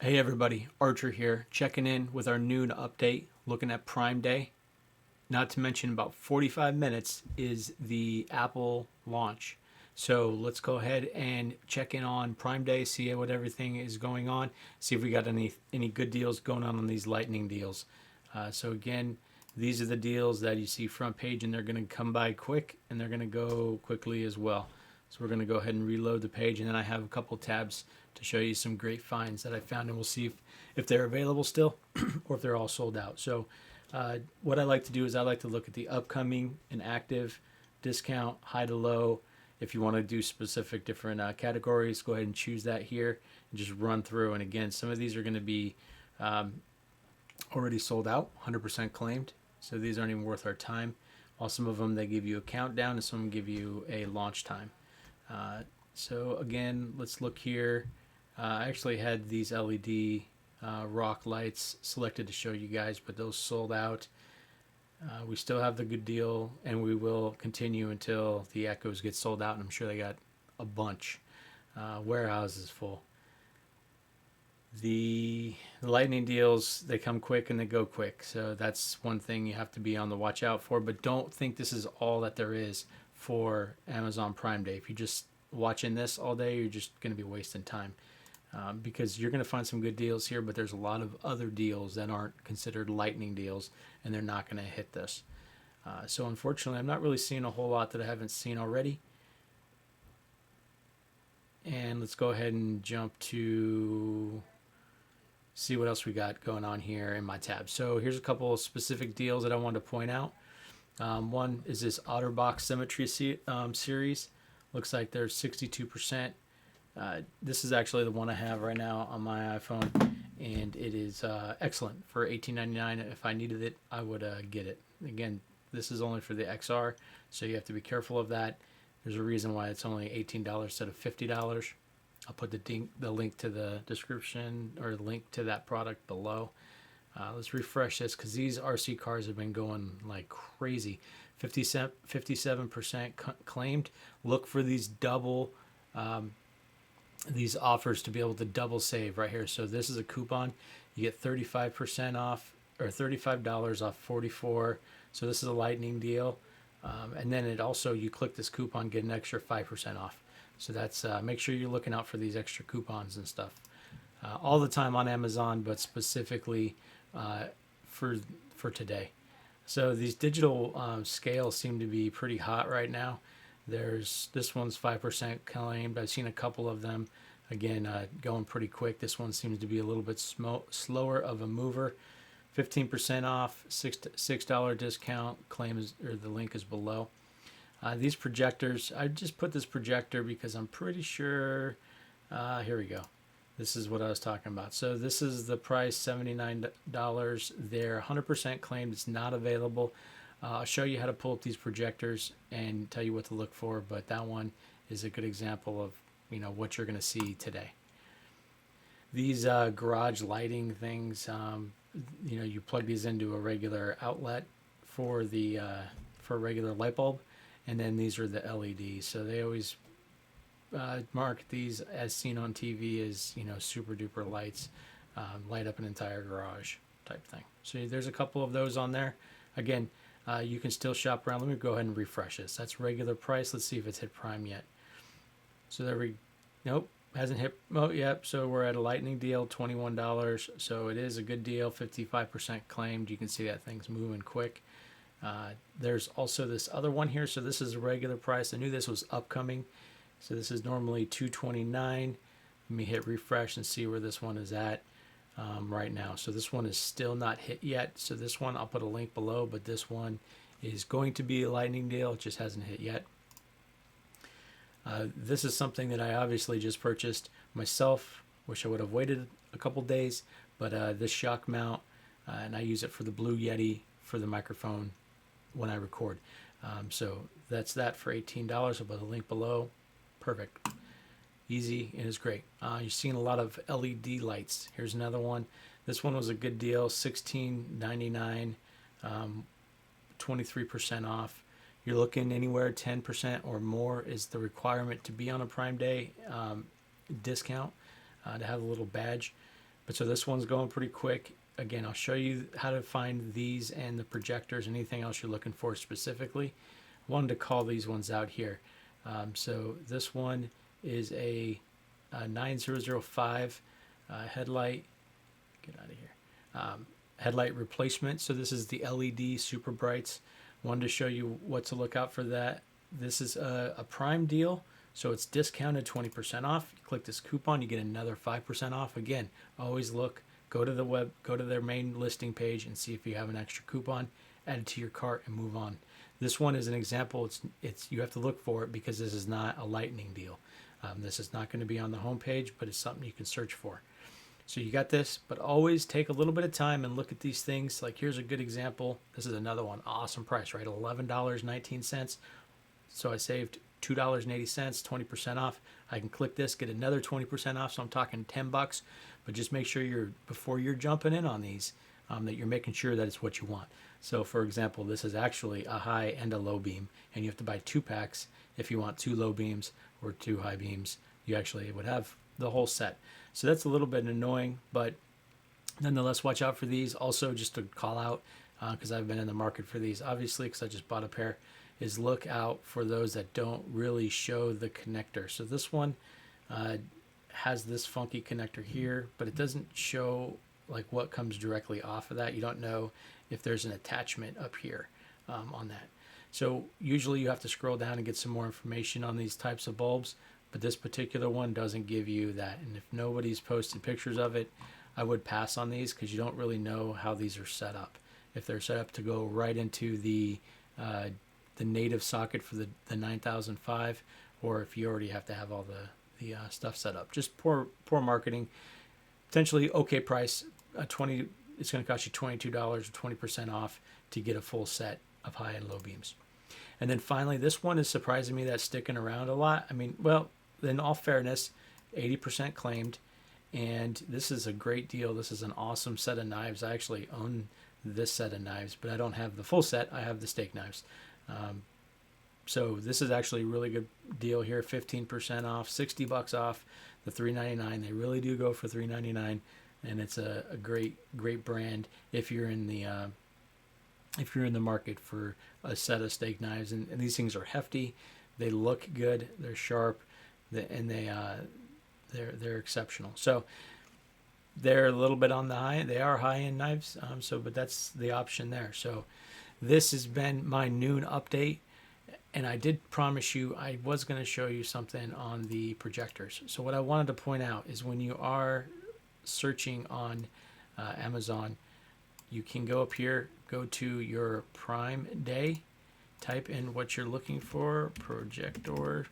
Hey everybody, Archer here, checking in with our noon update, looking at Prime Day. Not to mention, about 45 minutes is the Apple launch. So let's go ahead and check in on Prime Day, see what everything is going on, see if we got any good deals going on these lightning deals. So again, these are the deals that you see front page, and they're going to come by quick, and they're going to go quickly as well. So we're going to go ahead and reload the page, and then I have a couple tabs to show you some great finds that I found, and we'll see if they're available still or if they're all sold out. So what I like to do is I like to look at the upcoming and active discount, high to low. If you want to do specific different categories, go ahead and choose that here and just run through. And again, some of these are going to be already sold out, 100% claimed. So these aren't even worth our time. While some of them, they give you a countdown, and some give you a launch time. So again, let's look here. I actually had these LED rock lights selected to show you guys, but those sold out. We still have the good deal, and we will continue until the Echoes get sold out, and I'm sure they got a bunch. Warehouses full. The lightning deals, they come quick and they go quick, so that's one thing you have to be on the watch out for. But don't think this is all that there is for Amazon Prime Day. If you're just watching this all day, you're just going to be wasting time, because you're going to find some good deals here, but there's a lot of other deals that aren't considered lightning deals, and they're not going to hit this. So unfortunately, I'm not really seeing a whole lot that I haven't seen already. And let's go ahead and jump to see what else we got going on here in my tab. So here's a couple of specific deals that I wanted to point out. One is this OtterBox Symmetry series. Looks like there's 62%. This is actually the one I have right now on my iPhone, and it is excellent for $18.99. If I needed it, I would get it. Again, this is only for the XR, so you have to be careful of that. There's a reason why it's only $18 instead of $50. I'll put the link to the description, or the link to that product below. Let's refresh this, because these RC cars have been going like crazy. 57% claimed. Look for these these offers to be able to double save right here. So this is a coupon. You get 35% off, or $35 off 44. So this is a lightning deal. And then it also, you click this coupon, get an extra 5% off. So that's make sure you're looking out for these extra coupons and stuff all the time on Amazon, but specifically for today. So these digital scales seem to be pretty hot right now. This one's 5% claimed. I've seen a couple of them. Again, going pretty quick. This one seems to be a little bit slower of a mover. 15% off, $6 discount. The link is below. These projectors, I just put this projector because I'm pretty sure. Here we go. This is what I was talking about. So this is the price, $79. They're 100% claimed. It's not available. I'll show you how to pull up these projectors and tell you what to look for, but that one is a good example of what you're going to see today. These garage lighting things, you plug these into a regular outlet for a regular light bulb, and then these are the LEDs. So they always mark these as seen on TV as super duper lights, light up an entire garage type thing. So there's a couple of those on there. Again, you can still shop around. Let me go ahead and refresh this. That's regular price. Let's see if it's hit Prime yet. So nope, hasn't hit. Oh, yep. So we're at a lightning deal, $21. So it is a good deal, 55% claimed. You can see that thing's moving quick. There's also this other one here. So this is a regular price. I knew this was upcoming. So this is normally $229. Let me hit refresh and see where this one is at right now. So this one is still not hit yet. So this one, I'll put a link below, but this one is going to be a lightning deal. It just hasn't hit yet. This is something that I obviously just purchased myself. Wish I would have waited a couple days, but this shock mount, and I use it for the Blue Yeti for the microphone when I record. So that's that for $18. I'll put a link below. Perfect. Easy, and it's great. You're seeing a lot of LED lights. Here's another one. This one was a good deal, $16.99, 23% off. You're looking anywhere 10% or more is the requirement to be on a Prime Day discount, to have a little badge. But so this one's going pretty quick. Again, I'll show you how to find these and the projectors, anything else you're looking for specifically. I wanted to call these ones out here. So this one is a 9005 headlight. Get out of here. Headlight replacement. So this is the LED super brights. Wanted to show you what to look out for that. This is a prime deal, so it's discounted 20% off. You click this coupon, you get another 5% off. Again, always look, go to the web, go to their main listing page and see if you have an extra coupon, add it to your cart and move on. This one is an example. It's you have to look for it because this is not a lightning deal. This is not going to be on the homepage, but it's something you can search for. So you got this, but always take a little bit of time and look at these things. Like here's a good example. This is another one. Awesome price, right? $11.19. So I saved $2.80, 20% off. I can click this, get another 20% off. So I'm talking $10, but just make sure before you're jumping in on these, that you're making sure that it's what you want. So for example, this is actually a high and a low beam, and you have to buy 2 packs if you want 2 low beams or 2 high beams. You actually would have the whole set. So that's a little bit annoying, but nonetheless, watch out for these. Also, just to call out, because I've been in the market for these, obviously, because I just bought a pair, is look out for those that don't really show the connector. So this one has this funky connector here, but it doesn't show like what comes directly off of that. You don't know if there's an attachment up here on that. So usually you have to scroll down and get some more information on these types of bulbs, but this particular one doesn't give you that. And if nobody's posted pictures of it, I would pass on these because you don't really know how these are set up. If they're set up to go right into the native socket for the 9005, or if you already have to have all the stuff set up. Just poor marketing. Potentially okay price. It's going to cost you $22 or 20% off to get a full set of high and low beams. And then finally, this one is surprising me that's sticking around a lot. I mean, well, in all fairness, 80% claimed, and this is a great deal. This is an awesome set of knives. I actually own this set of knives, but I don't have the full set. I have the steak knives. So this is actually a really good deal here. 15% off, $60 off the $3.99. They really do go for $3.99, and it's a great brand if you're in the market for a set of steak knives. And these things are hefty. They look good. They're sharp, and they're exceptional. So they're a little bit on the high. They are high-end knives. But that's the option there. So this has been my noon update. And I did promise you I was going to show you something on the projectors. So what I wanted to point out is when you are searching on Amazon, you can go up here, go to your Prime Day, type in what you're looking for, projector,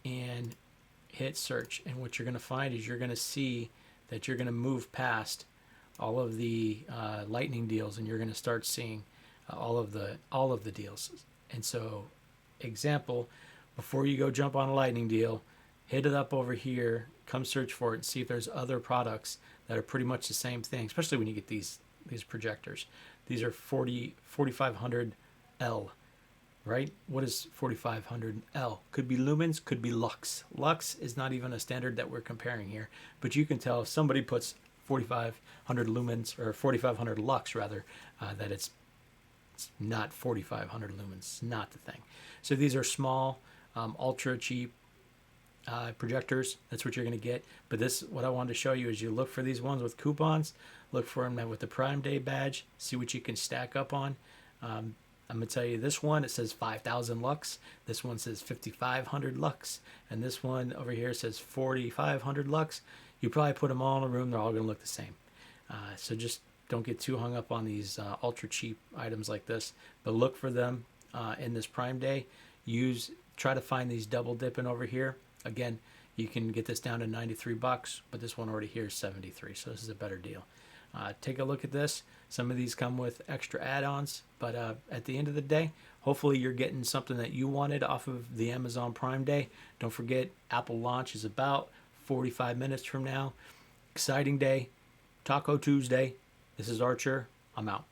and hit search. And what you're going to find is you're going to see that you're going to move past all of the lightning deals, and you're going to start seeing all of the deals. And so, example, before you go jump on a lightning deal, hit it up over here, come search for it and see if there's other products that are pretty much the same thing, especially when you get these projectors. These are 4500L, right? What is 4500L? Could be lumens, could be lux. Lux is not even a standard that we're comparing here, but you can tell if somebody puts 4500 lumens or 4500 lux rather, that it's not 4500 lumens. It's not the thing. So these are small, ultra cheap projectors. That's what you're going to get. But this, what I wanted to show you is you look for these ones with coupons, look for them with the Prime Day badge, see what you can stack up on. I'm going to tell you this one, it says 5,000 lux. This one says 5,500 lux. And this one over here says 4,500 lux. You probably put them all in a room, they're all going to look the same. So just don't get too hung up on these ultra cheap items like this, but look for them in this Prime Day. Try to find these double dipping over here. Again, you can get this down to $93, but this one already here is $73, so this is a better deal. Take a look at this. Some of these come with extra add-ons, but at the end of the day, hopefully you're getting something that you wanted off of the Amazon Prime Day. Don't forget, Apple launch is about 45 minutes from now. Exciting day. Taco Tuesday. This is Archer. I'm out.